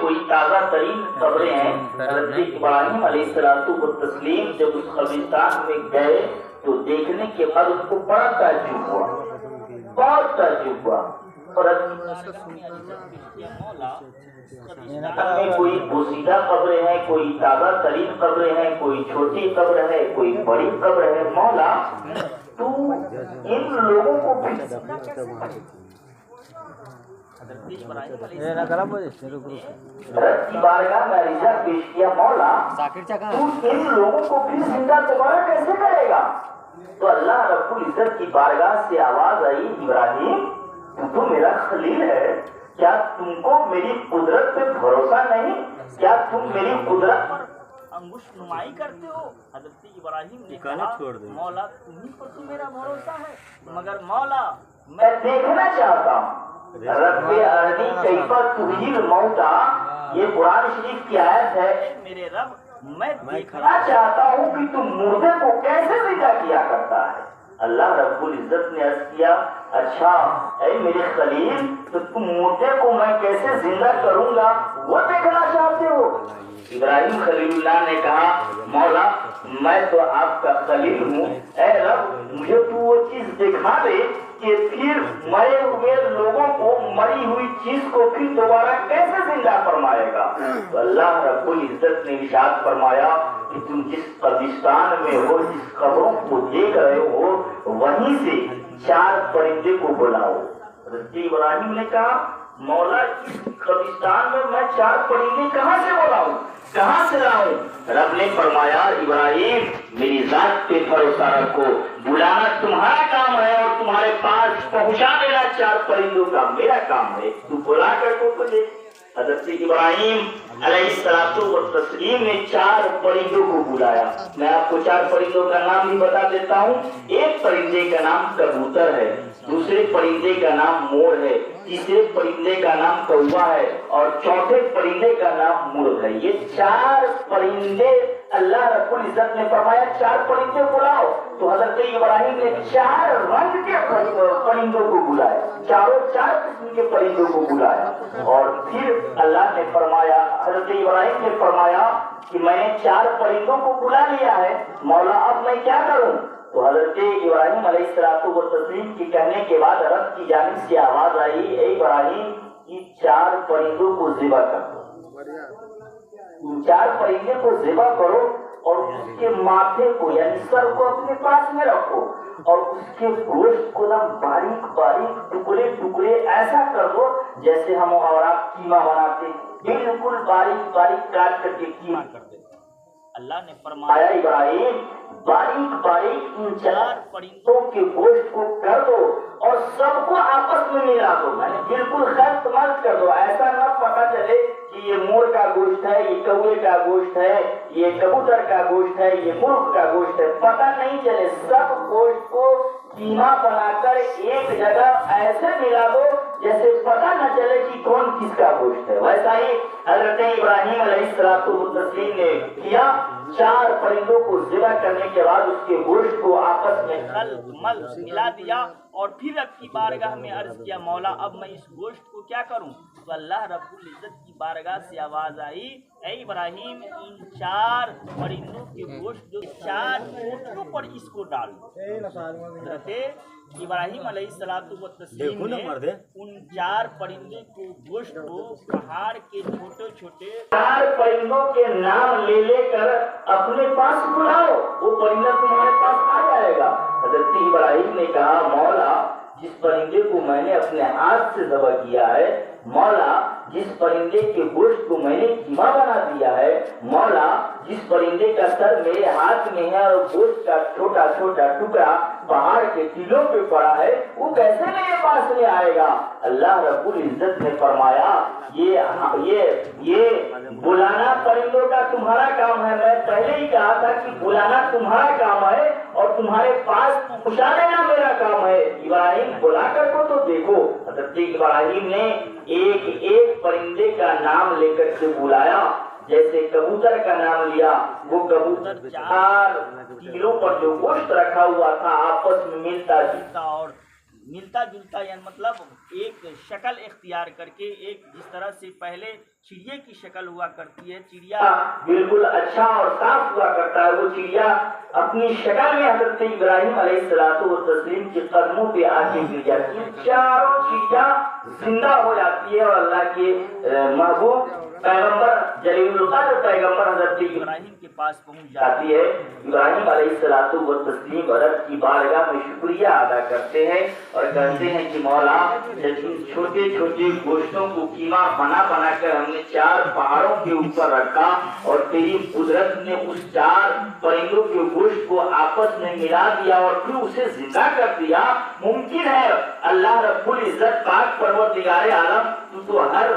کوئی تازہ ترین قبریں ہیں. حضرت ابراہیم علیہ السلام جب اس قبرستان میں گئے تو دیکھنے کے بعد اس کو بڑا تعجب ہوا، بہت تعجب ہوا. اور کوئی پوشیدہ قبریں ہیں، کوئی تازہ ترین قبریں ہیں، کوئی چھوٹی قبر ہے، کوئی بڑی قبر ہے. مولا تو ان لوگوں کو رب کی بارگاہ میں عریضہ پیش کیا، مولا تو ان لوگوں کو پھر زندہ دوبارہ کیسے کرے گا؟ تو اللہ رب العزت کی بارگاہ سے آواز آئی، ابراہیم تو میرا خلیل ہے، کیا تم کو میری قدرت پہ بھروسہ نہیں؟ کیا تم میری قدرت پر انگشت نمائی کرتے ہو؟ حضرت ابراہیم نے کہا مولا تمہیں پر تو میرا بھروسہ ہے، مگر مولا میں دیکھنا چاہتا ہوں. رب ارنی کیف تحیی الموتى، یہ قرآن شریف کی آیت ہے. میرے رب میں دیکھنا چاہتا ہوں کہ تم مردے کو کیسے زندہ کیا کرتا ہے. اللہ رب العزت نے عرض کیا اچھا اے میرے خلیل تو تم مردے کو میں کیسے زندہ کروں گا وہ دیکھنا چاہتے ہو؟ ابراہیم خلیل اللہ نے کہا مولا میں تو آپ کا خلیل ہوں، اے رب مجھے تو وہ چیز دکھا دے کہ پھر مرے ہوئے لوگوں کو مری ہوئی چیز کو پھر دوبارہ کیسے زندہ فرمائے گا. تو اللہ رب العزت نے ارشاد فرمایا کہ تم جس قبرستان میں ہو، جس قبروں کو دیکھ رہے ہو، وہیں سے 4 پرندے کو بلاؤ. حضرت ابراہیم نے کہا مولا اس قبرستان میں 4 پرندے کہاں سے بلاؤں، کہاں سے لاؤں؟ رب نے فرمایا ابراہیم میری ذات پہ بھروسہ رکھو، بلانا تمہارا کام ہے اور تمہارے پاس پہنچا دینا 4 پرندوں کا میرا کام ہے، تو بلا کر کو دے. حضرت ابراہیم علیہ السلام نے 4 پرندوں کو بلایا. میں آپ کو 4 پرندوں کا نام بھی بتا دیتا ہوں. ایک پرندے کا نام کبوتر ہے، دوسرے پرندے کا نام مور ہے، تیسرے پرندے کا نام کوا ہے اور چوتھے پرندے کا نام مرغ ہے. یہ 4 پرندے اللہ رب العزت نے فرمایا 4 پرندے بلاؤ. تو حضرت ابراہیم نے 4 رنگ کے پرندوں کو بلایا، 4 قسم کے پرندوں کو بلایا. اور پھر اللہ نے فرمایا، حضرت ابراہیم نے فرمایا کہ میں نے 4 پرندوں کو بلا لیا ہے، مولا اب میں کیا کروں؟ تو حضرت ابراہیم علیہ السلام کے کہنے کے بعد رب کی جانب سے آواز آئی اے ابراہیم یہ 4 پرندوں کو ذبح کر دو. 4 پرندے کو ذبح کرو اور اس کے ماتھے کو یعنی سر کو اپنے پاس میں رکھو اور اس کے گوشت کو نا باریک باریک ٹکڑے ٹکڑے ایسا کر دو جیسے ہم اور آپ قیمہ بناتے، بالکل باریک باریک کاٹ کر کے قیمہ کرتے. اللہ نے فرمایا ابراہیم باریک باریک ان 4 پرندوں کے گوشت کو کر دو اور سب کو آپس میں ملا دو، یعنی بالکل خلط ملط کر دو. ایسا نہ پتا چلے کہ یہ مور کا گوشت ہے، یہ کوے کا گوشت ہے، یہ کبوتر کا گوشت ہے، یہ مرغ کا گوشت ہے، پتہ نہیں چلے. سب گوشت کو قیمہ بنا کر ایک جگہ ایسے ملا دو جیسے پتہ نہ چلے کہ کون کس کا گوشت ہے. ویسا ہی حضرت ابراہیم علیہ السلام نے کیا. 4 پرندوں کو ذبح کرنے کے بعد اس کے گوشت کو آپس میں ملا دیا اور پھر رب کی بارگاہ میں عرض کیا مولا اب میں اس گوشت کو کیا کروں؟ تو اللہ رب العزت کی بارگاہ سے آواز آئی اے ابراہیم ان 4 پرندوں کے گوشت جو 4 ٹوٹلوں پر اس کو ڈال دو. حضرت ابراہیم علیہ السلام نے ان 4 پرندے کو گوشت کو پہاڑ کے چھوٹے چھوٹے 4 پرندوں کے نام لے لے کر اپنے پاس بلاؤ، وہ پرندہ تمہارے پاس آ جائے گا. حضرت ابراہیم نے کہا مولا جس پرندے کو میں نے اپنے ہاتھ سے ذبح کیا ہے، مولا جس پرندے کے گوشت کو میں نے قیمہ بنا دیا ہے، مولا جس پرندے کا سر میرے ہاتھ میں ہے اور گوشت کا چھوٹا چھوٹا ٹکڑا پہاڑ کے ٹیلوں پہ پڑا ہے، وہ کیسے میرے پاس میں آئے گا؟ اللہ رب العزت نے فرمایا یہ بلانا پرندوں کا تمہارا کام ہے. میں پہلے ہی کہا تھا کہ بلانا تمہارا کام ہے اور تمہارے پاس پہنچا دینا میرا کام ہے. ابراہیم بلا کر کو تو دیکھو. حضرت ابراہیم نے ایک ایک پرندے کا نام لے کر کے بلایا. جیسے کبوتر کا نام لیا، وہ کبوتر 4 تیروں پر جو گوشت رکھا ہوا تھا آپس میں ملتا جلتا اور ملتا جلتا یعنی مطلب ایک شکل اختیار کر کے، ایک جس طرح سے پہلے چڑیا کی شکل ہوا کرتی ہے، چڑیا بالکل اچھا اور صاف ہوا کرتا ہے، وہ چڑیا اپنی شکل میں حضرت ابراہیم علیہ السلام کے قدموں پہ آ کے گر جاتی ہے، چاروں چڑیا زندہ ہو جاتی ہے اور اللہ کے محبوب پیغمبر جلیل القدر پیغمبر حضرت ابراہیم کے پاس پہنچ جاتی ہے۔ ابراہیم علیہ السلام رب کی بارگاہ میں شکریہ ادا کرتے ہیں اور کہتے ہیں کہ مولا چھوٹے چھوٹے گوشتوں کو قیمہ بنا بنا کر ہم نے 4 پہاڑوں کے اوپر رکھا اور تیری قدرت نے اس 4 پرندوں کے گوشت کو آپس میں ملا دیا اور پھر اسے زندہ کر دیا۔ ممکن ہے اللہ رب العزت پاک پروردگار عالم تو ہر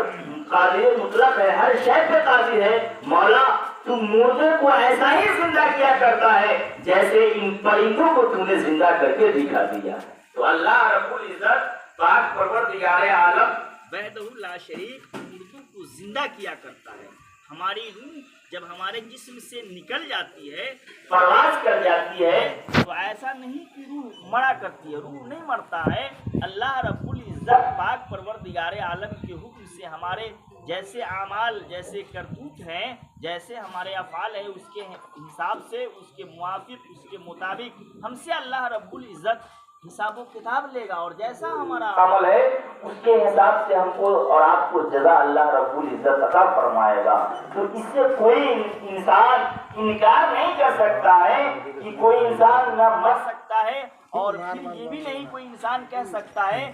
قادر مطلق ہے، ہر شے پہ قادر ہے، مولا تو مردے کو ایسا ہی زندہ کیا کرتا ہے جیسے ان پرندوں کو تو نے زندہ کر کے دکھا دیا۔ تو اللہ رب العزت پاک پروردگار عالم وحدہ لا شریک مردوں کو زندہ کیا کرتا ہے۔ ہماری روح جب ہمارے جسم سے نکل جاتی ہے، پرواز کر جاتی ہے، تو ایسا نہیں کہ روح مرا کرتی ہے، روح نہیں مرتا ہے۔ اللہ رب العزت پاک پروردگار عالم کے حکم سے ہمارے جیسے اعمال، جیسے کرتوت ہیں، جیسے ہمارے افعال ہیں، اس کے حساب سے، اس کے موافق، اس کے مطابق ہم سے اللہ رب العزت حساب و کتاب لے گا، اور جیسا ہمارا عمل ہے اس کے حساب سے ہم کو اور آپ کو جزا اللہ رب العزت عطا فرمائے گا۔ تو اس سے کوئی انسان انکار نہیں کر سکتا ہے کہ کوئی انسان نہ مر سکتا ہے، اور پھر یہ بھی نہیں کوئی انسان کہہ سکتا ہے